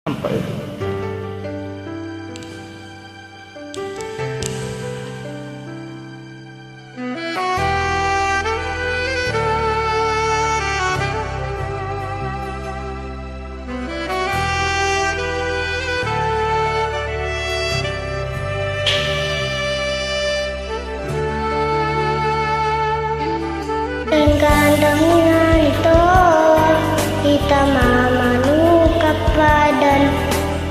Apa itu? Dengan itu kita mamanu kapadan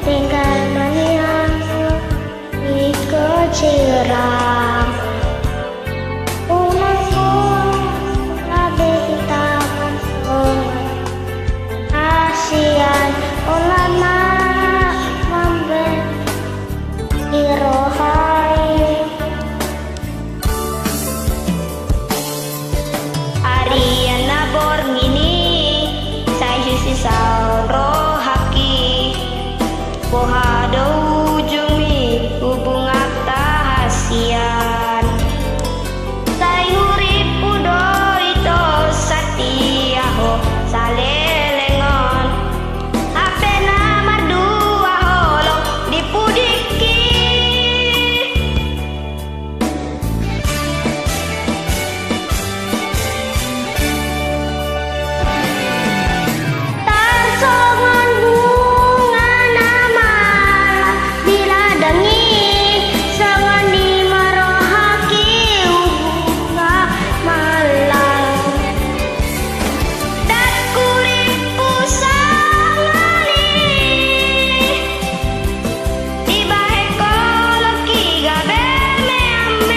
tinggal maniang ikut ciram umatku labe kita masuk asian ulama mambe irohai Ariana Bormini saya sisau rohaki bohado ujumi hubung hasian saya urip udo itu satiaho salelengon ape namar dua holong dipudiki Tarsongon bunga nama bila dengi sangan dimarohaki bunga malang dan kuripu sangali di bahe koloki gabe meamu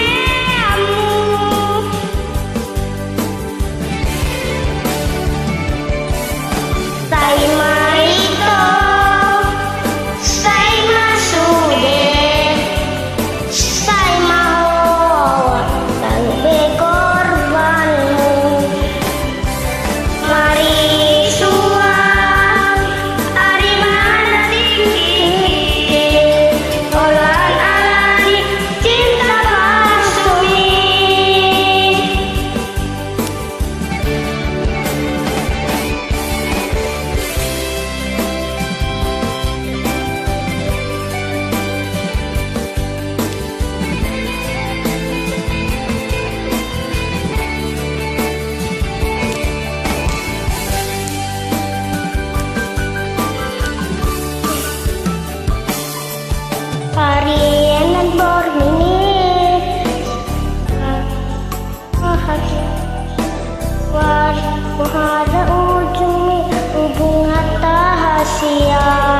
Sai marito, sai masude, sai mau tanpa korbanmu. Mari suang, ari mana tinggi, olan alani cinta pasumi. Ariana Bormini war muhada ujumi hubung hatta hasian